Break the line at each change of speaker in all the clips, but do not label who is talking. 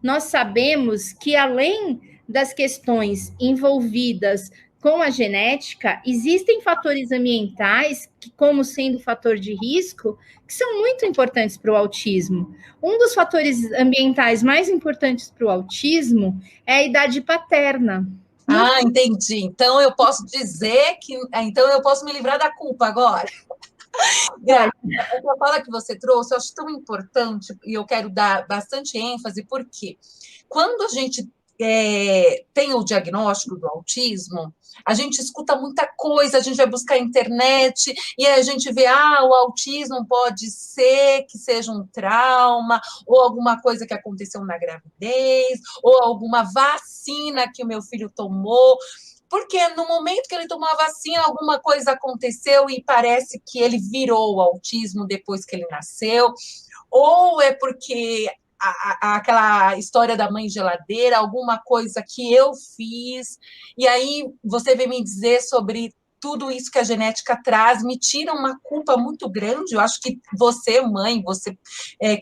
Nós sabemos que, além das questões envolvidas com a genética, existem fatores ambientais, que, como sendo fator de risco, que são muito importantes para o autismo. Um dos fatores ambientais mais importantes para o autismo é a idade paterna.
Ah, entendi. Então eu posso dizer que. Então eu posso me livrar da culpa agora. Essa fala que você trouxe, eu acho tão importante e eu quero dar bastante ênfase, porque quando a gente tem o diagnóstico do autismo, a gente escuta muita coisa, a gente vai buscar a internet e a gente vê, o autismo pode ser que seja um trauma, ou alguma coisa que aconteceu na gravidez, ou alguma vacina que o meu filho tomou. Porque no momento que ele tomou a vacina, alguma coisa aconteceu e parece que ele virou o autismo depois que ele nasceu, ou é porque aquela história da mãe geladeira, alguma coisa que eu fiz, e aí você vem me dizer sobre tudo isso que a genética traz, me tira uma culpa muito grande. Eu acho que você, mãe, você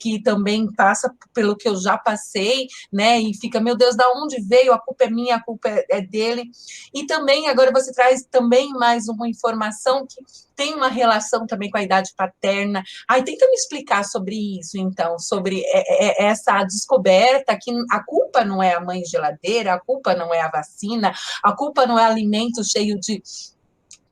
que também passa pelo que eu já passei, né, e fica, meu Deus, da onde veio? A culpa é minha, a culpa é dele. E também, agora você traz também mais uma informação que tem uma relação também com a idade paterna. Tenta me explicar sobre isso, então, sobre essa descoberta que a culpa não é a mãe geladeira, a culpa não é a vacina, a culpa não é alimento cheio de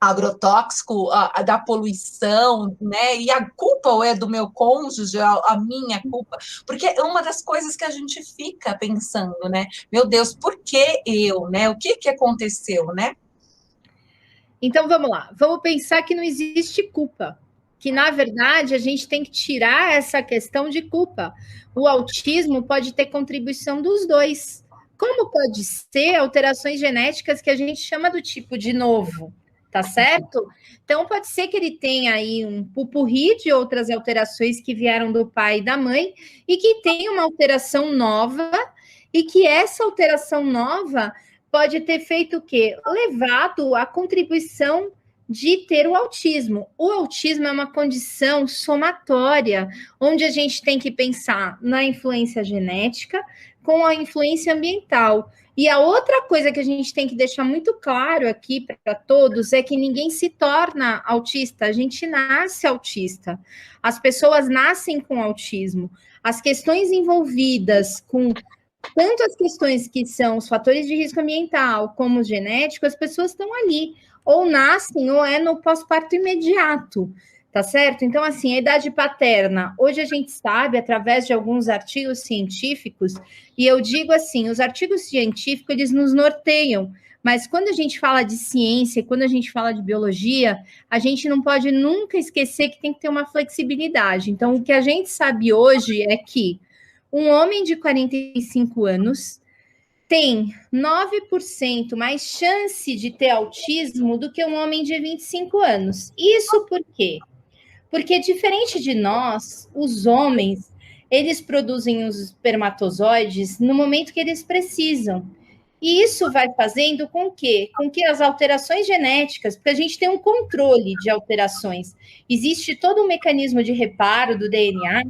agrotóxico, da poluição, né? E a culpa ou é do meu cônjuge, a minha culpa, porque é uma das coisas que a gente fica pensando, né? Meu Deus, por que eu, né? O que aconteceu, né?
Então, vamos lá. Vamos pensar que não existe culpa. Que, na verdade, a gente tem que tirar essa questão de culpa. O autismo pode ter contribuição dos dois. Como pode ser alterações genéticas que a gente chama do tipo de novo, tá certo? Então, pode ser que ele tenha aí um pupurri de outras alterações que vieram do pai e da mãe e que tenha uma alteração nova e que essa alteração nova pode ter feito o quê? Levado à contribuição de ter o autismo. O autismo é uma condição somatória, onde a gente tem que pensar na influência genética com a influência ambiental. E a outra coisa que a gente tem que deixar muito claro aqui para todos é que ninguém se torna autista, a gente nasce autista. As pessoas nascem com autismo. As questões envolvidas com tanto as questões que são os fatores de risco ambiental como os genéticos, as pessoas estão ali, ou nascem, ou é no pós-parto imediato, tá certo? Então, assim, a idade paterna, hoje a gente sabe, através de alguns artigos científicos, e eu digo assim, os artigos científicos, eles nos norteiam, mas quando a gente fala de ciência, quando a gente fala de biologia, a gente não pode nunca esquecer que tem que ter uma flexibilidade. Então, o que a gente sabe hoje é que um homem de 45 anos tem 9% mais chance de ter autismo do que um homem de 25 anos. Isso por quê? Porque, diferente de nós, os homens, eles produzem os espermatozoides no momento que eles precisam. E isso vai fazendo com que as alterações genéticas, porque a gente tem um controle de alterações, existe todo um mecanismo de reparo do DNA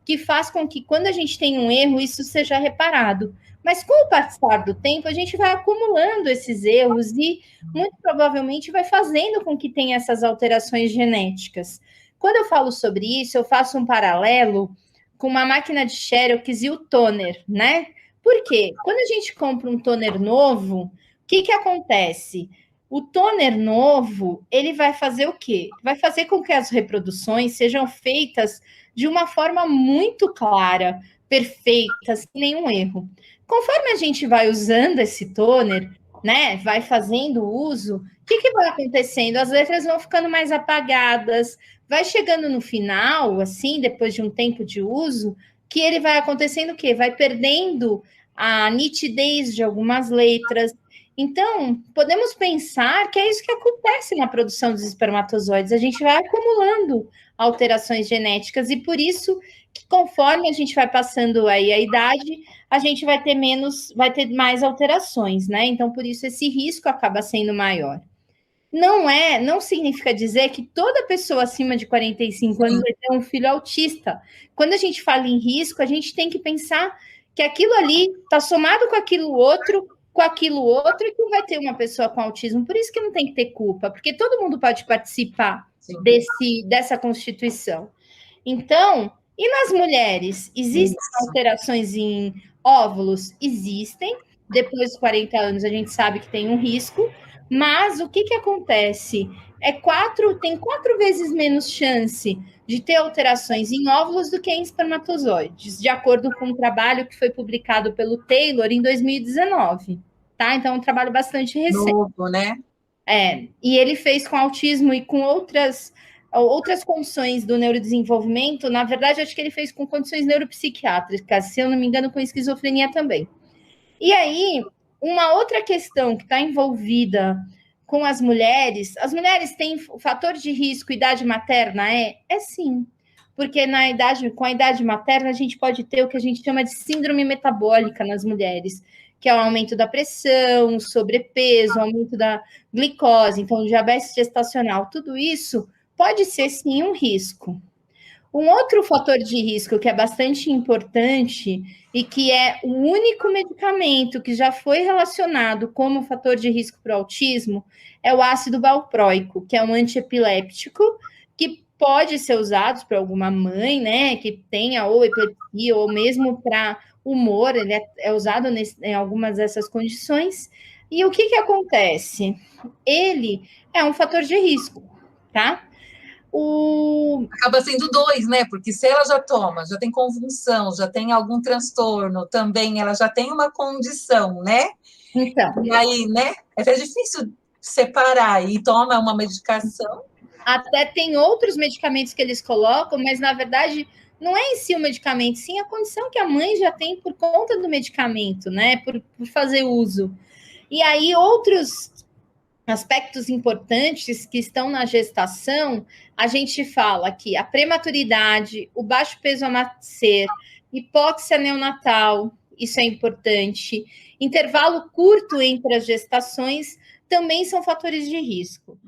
que faz com que, quando a gente tem um erro, isso seja reparado. Mas com o passar do tempo, a gente vai acumulando esses erros e, muito provavelmente, vai fazendo com que tenha essas alterações genéticas. Quando eu falo sobre isso, eu faço um paralelo com uma máquina de Xerox e o toner, né? Por quê? Quando a gente compra um toner novo, o que acontece? O toner novo, ele vai fazer o quê? Vai fazer com que as reproduções sejam feitas de uma forma muito clara, perfeita, sem nenhum erro. Conforme a gente vai usando esse toner, né, vai fazendo uso, o que vai acontecendo? As letras vão ficando mais apagadas, vai chegando no final, assim, depois de um tempo de uso, que ele vai acontecendo o quê? Vai perdendo a nitidez de algumas letras. Então, podemos pensar que é isso que acontece na produção dos espermatozoides. A gente vai acumulando alterações genéticas e por isso que conforme a gente vai passando aí a idade, a gente vai ter mais alterações, né? Então, por isso esse risco acaba sendo maior. Não significa dizer que toda pessoa acima de 45 anos vai ter um filho autista. Quando a gente fala em risco, a gente tem que pensar que aquilo ali está somado com aquilo outro, e que vai ter uma pessoa com autismo. Por isso que não tem que ter culpa, porque todo mundo pode participar dessa constituição. Então, e nas mulheres? Existem alterações em óvulos? Existem. Depois dos 40 anos, a gente sabe que tem um risco, mas o que acontece? Tem 4 vezes menos chance de ter alterações em óvulos do que em espermatozoides, de acordo com um trabalho que foi publicado pelo Taylor em 2019, tá? Então, é um trabalho bastante recente.
Novo, né?
E ele fez com autismo e com outras condições do neurodesenvolvimento. Na verdade, acho que ele fez com condições neuropsiquiátricas, se eu não me engano, com esquizofrenia também. E aí, uma outra questão que está envolvida com as mulheres têm o fator de risco, idade materna? É sim. Porque com a idade materna, a gente pode ter o que a gente chama de síndrome metabólica nas mulheres, que é o aumento da pressão, sobrepeso, aumento da glicose, então diabetes gestacional, tudo isso pode ser sim um risco. Um outro fator de risco que é bastante importante e que é o único medicamento que já foi relacionado como fator de risco para o autismo é o ácido valproico, que é um antiepilético que pode ser usado para alguma mãe, né, que tenha ou epilepsia ou mesmo para humor, ele é usado em algumas dessas condições. E o que acontece? Ele é um fator de risco, tá?
Acaba sendo 2, né? Porque se ela já toma, já tem convulsão, já tem algum transtorno, também ela já tem uma condição, né?
Então.
E aí, né? É difícil separar e toma uma medicação.
Até tem outros medicamentos que eles colocam, mas na verdade não é em si o medicamento, sim a condição que a mãe já tem por conta do medicamento, né? Por fazer uso. E aí, outros aspectos importantes que estão na gestação, a gente fala que a prematuridade, o baixo peso a nascer, hipóxia neonatal, isso é importante, intervalo curto entre as gestações também são fatores de risco.